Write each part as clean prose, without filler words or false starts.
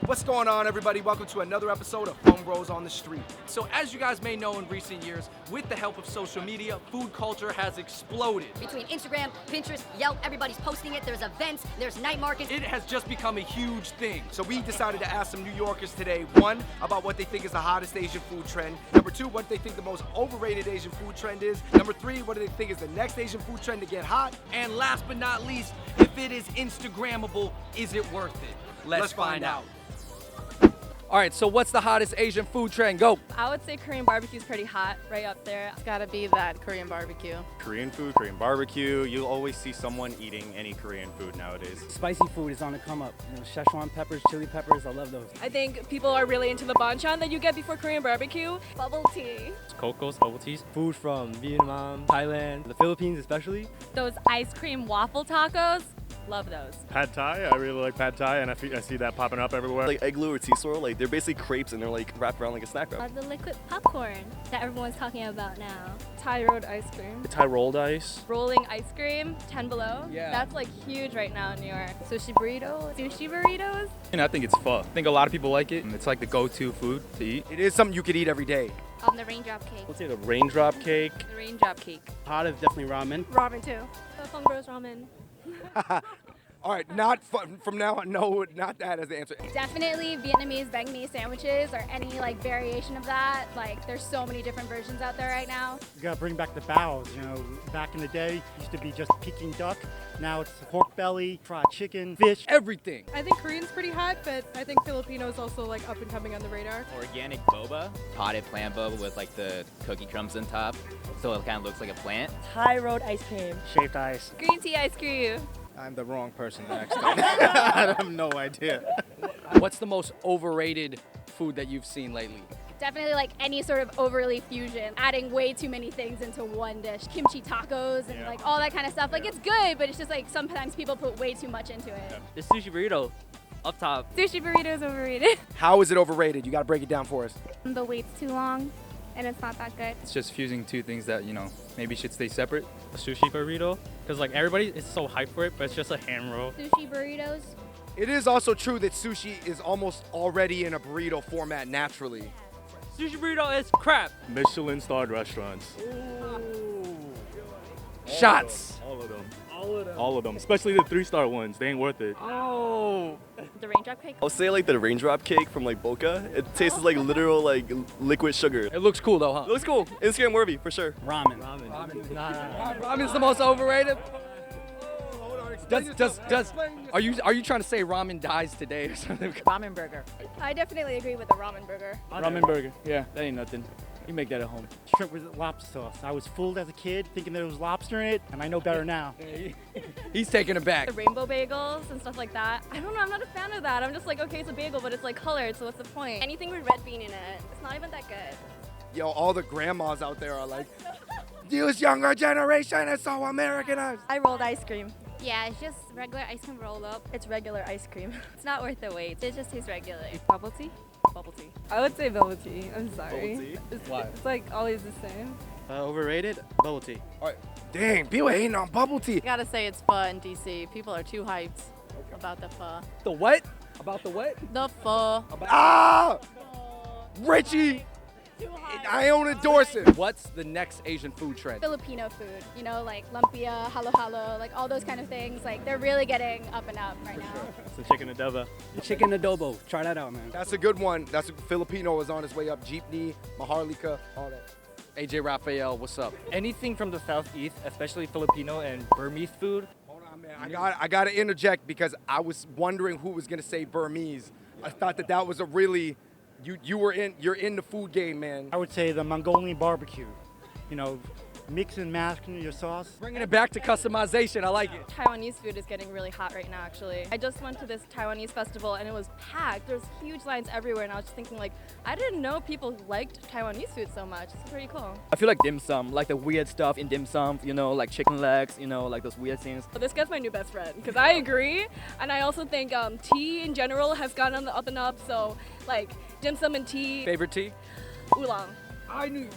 What's going on, everybody? Welcome to another episode of Fung Bros on the Street. So as you guys may know, in recent years, with the help of social media, food culture has exploded. Between Instagram, Pinterest, Yelp, everybody's posting it. There's events, there's night markets. It has just become a huge thing. So we decided to ask some New Yorkers today, one, about what they think is the hottest Asian food trend. Number two, what they think the most overrated Asian food trend is. Number three, what do they think is the next Asian food trend to get hot. And last but not least, if it is Instagrammable, is it worth it? Let's find out. All right, so what's the hottest Asian food trend? Go. I would say Korean barbecue is pretty hot, right up there. It's gotta be that Korean barbecue. Korean food, Korean barbecue. You'll always see someone eating any Korean food nowadays. Spicy food is on the come up. You know, Szechuan peppers, chili peppers, I love those. I think people are really into the banchan that you get before Korean barbecue. Bubble tea. Cocos, bubble teas. Food from Vietnam, Thailand, the Philippines especially. Those ice cream waffle tacos. Love those. Pad Thai, I really like Pad Thai, and I see that popping up everywhere. Like egg glue or tea swirl, like they're basically crepes and they're like wrapped around like a snack wrap. The liquid popcorn that everyone's talking about now. Thai rolled ice cream. Thai rolled ice. Rolling ice cream, 10 below. Yeah. That's like huge right now in New York. Sushi burrito. Sushi burritos. And I think it's pho. I think a lot of people like it. It's like the go-to food to eat. It is something you could eat every day. The raindrop cake. Let's say the raindrop cake. The raindrop cake. Hot is definitely ramen. Ramen too. The Fung Bros ramen. All right, not from now on, no, not that as the answer. Definitely Vietnamese banh mi sandwiches or any like variation of that. Like there's so many different versions out there right now. You gotta bring back the bows, you know, back in the day, used to be just Peking duck. Now it's pork belly, fried chicken, fish. Everything. I think Korean's pretty hot, but I think Filipino's also like up and coming on the radar. Organic boba, potted plant boba with like the cookie crumbs on top, so it kind of looks like a plant. Thai rolled ice cream. Shaved ice. Green tea ice cream. I'm the wrong person to ask that. I have no idea. What's the most overrated food that you've seen lately? Definitely like any sort of overly fusion, adding way too many things into one dish. Kimchi tacos and like all that kind of stuff. Like it's good, but it's just like sometimes people put way too much into it. The sushi burrito up top. Sushi burrito is overrated. How is it overrated? You got to break it down for us. The wait's too long and it's not that good. It's just fusing two things that, you know, maybe should stay separate. A sushi burrito, because like everybody is so hyped for it, but it's just a hand roll. Sushi burritos. It is also true that sushi is almost already in a burrito format naturally. Sushi burrito is crap. Michelin-starred restaurants. Shots. All of them. All of them. Especially the 3-star ones. They ain't worth it. Oh. The raindrop cake. I'll say like the raindrop cake from like Boca. It tastes like literal like liquid sugar. It looks cool though, huh? It looks cool. Instagram worthy for sure. Ramen. Ramen's the most overrated. Are you trying to say ramen dies today or something? Ramen burger. I definitely agree with the ramen burger. Ramen burger. Yeah, that ain't nothing. You make that at home. Shrimp with lobster sauce. I was fooled as a kid thinking there was lobster in it, and I know better now. He's taking it back. The rainbow bagels and stuff like that. I don't know, I'm not a fan of that. I'm just like, okay, it's a bagel, but it's like colored, so what's the point? Anything with red bean in it, it's not even that good. Yo, all the grandmas out there are like, this younger generation is so Americanized. I rolled ice cream. Yeah, it's just regular ice cream rolled up. It's regular ice cream. It's not worth the wait. It just tastes regular. Bubble tea? Bubble tea. I would say bubble tea. I'm sorry. Bubble tea? It's like always the same. Overrated? Bubble tea. All right, dang, people hating on bubble tea. I gotta say it's pho in DC. People are too hyped about the pho. The what? About the what? The pho. Ah! Richie! I don't endorse it. What's the next Asian food trend? Filipino food, you know, like lumpia, halo-halo, like all those kind of things. Like they're really getting up and up right now. Some chicken adobo. Chicken adobo. Try that out, man. That's a good one. That's a Filipino is on his way up. Jeepney, Maharlika, all that. AJ Raphael, what's up? Anything from the southeast, especially Filipino and Burmese food. Hold on, man. I got to interject because I was wondering who was going to say Burmese. I thought that was a really you're in the food game, man. I would say the Mongolian barbecue. You know, mix and match your sauce. Bringing it back to customization, I like it. Taiwanese food is getting really hot right now, actually. I just went to this Taiwanese festival and it was packed. There's huge lines everywhere, and I was just thinking, like, I didn't know people liked Taiwanese food so much. It's pretty cool. I feel like dim sum, like the weird stuff in dim sum, you know, like chicken legs, you know, like those weird things. But this guy's my new best friend, because I agree, and I also think tea in general has gone on the up and up, so, like, dim sum and tea. Favorite tea? Oolong. I knew.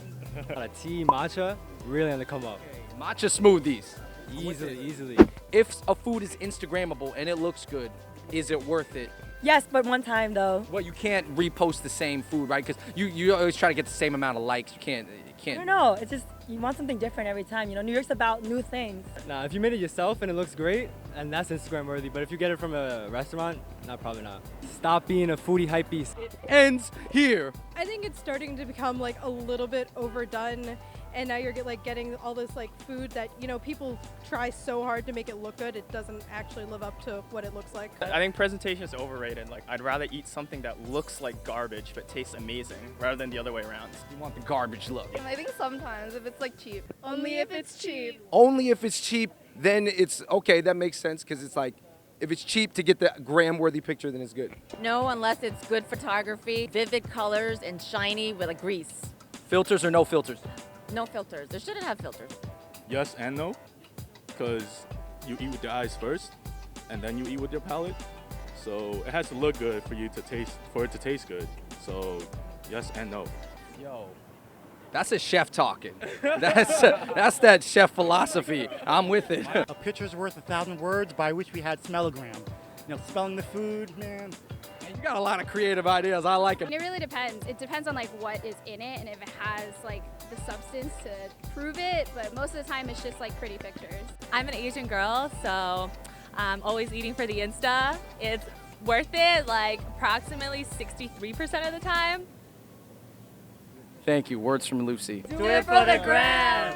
Tea, matcha, really on the come up. Matcha smoothies. Easily. If a food is Instagrammable and it looks good, is it worth it? Yes, but one time though. Well, you can't repost the same food, right? Because you always try to get the same amount of likes. You can't. I don't know. It's just you want something different every time. You know, New York's about new things. Nah, if you made it yourself and it looks great, and that's Instagram worthy. But if you get it from a restaurant, probably not. Stop being a foodie hype beast. Ends here. I think it's starting to become like a little bit overdone, and now you're getting all this like food that, you know, people try so hard to make it look good, it doesn't actually live up to what it looks like. I think presentation is overrated. Like, I'd rather eat something that looks like garbage but tastes amazing rather than the other way around. You want the garbage look. I think sometimes if it's like cheap. Only if it's cheap. Only if it's cheap, then it's okay. That makes sense because it's like, if it's cheap to get the gram-worthy picture, then it's good. No, unless it's good photography, vivid colors, and shiny with a grease. Filters or no filters? No filters. There shouldn't have filters. Yes and no, because you eat with your eyes first, and then you eat with your palate. So it has to look good for it to taste good. So yes and no. Yo, that's a chef talking. That's that chef philosophy. I'm with it. A picture's worth 1,000 words, by which we had smellogram. You know, smelling the food, man. You got a lot of creative ideas. I like it. It really depends. It depends on like what is in it and if it has like the substance to prove it, but most of the time it's just like pretty pictures. I'm an Asian girl, so I'm always eating for the Insta. It's worth it like approximately 63% of the time. Thank you. Words from Lucy. Do it for the gram.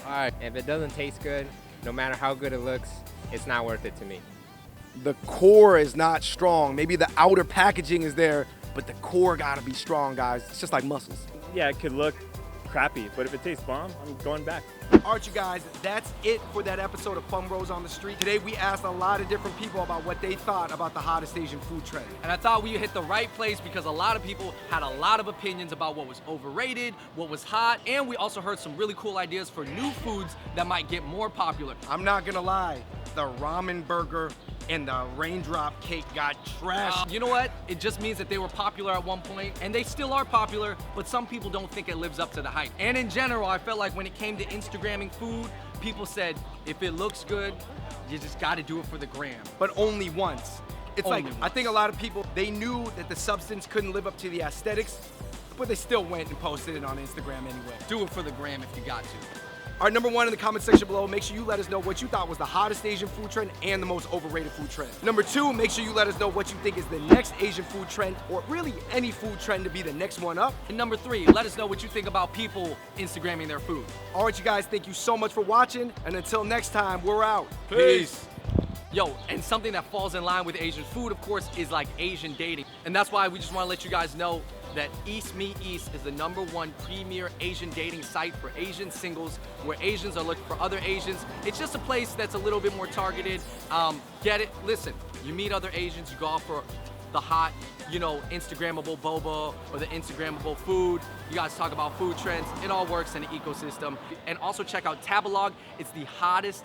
All right. If it doesn't taste good, no matter how good it looks, it's not worth it to me. The core is not strong. Maybe the outer packaging is there, but the core gotta be strong, guys. It's just like muscles. Yeah, it could look crappy, but if it tastes bomb, I'm going back. All right, you guys, that's it for that episode of Fung Bros on the Street. Today, we asked a lot of different people about what they thought about the hottest Asian food trend. And I thought we hit the right place because a lot of people had a lot of opinions about what was overrated, what was hot, and we also heard some really cool ideas for new foods that might get more popular. I'm not gonna lie, the ramen burger and the raindrop cake got trashed. You know what? It just means that they were popular at one point, and they still are popular, but some people don't think it lives up to the hype. And in general, I felt like when it came to Instagramming food, people said, if it looks good, you just gotta do it for the gram. But only once. It's Only like, once. I think a lot of people, they knew that the substance couldn't live up to the aesthetics, but they still went and posted it on Instagram anyway. Do it for the gram if you got to. All right, number one in the comment section below, make sure you let us know what you thought was the hottest Asian food trend and the most overrated food trend. Number two, make sure you let us know what you think is the next Asian food trend, or really any food trend to be the next one up. And number three, let us know what you think about people Instagramming their food. All right, you guys, thank you so much for watching, and until next time, we're out. Peace. Yo, and something that falls in line with Asian food, of course, is like Asian dating. And that's why we just want to let you guys know that East Meet East is the #1 premier Asian dating site for Asian singles, where Asians are looking for other Asians. It's just a place that's a little bit more targeted. Get it? Listen, you meet other Asians, you go out for the hot, you know, Instagrammable boba or the Instagrammable food. You guys talk about food trends. It all works in an ecosystem. And also check out Tabalog. It's the hottest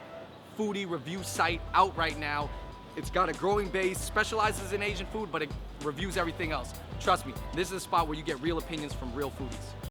foodie review site out right now. It's got a growing base, specializes in Asian food, but it reviews everything else. Trust me, this is a spot where you get real opinions from real foodies.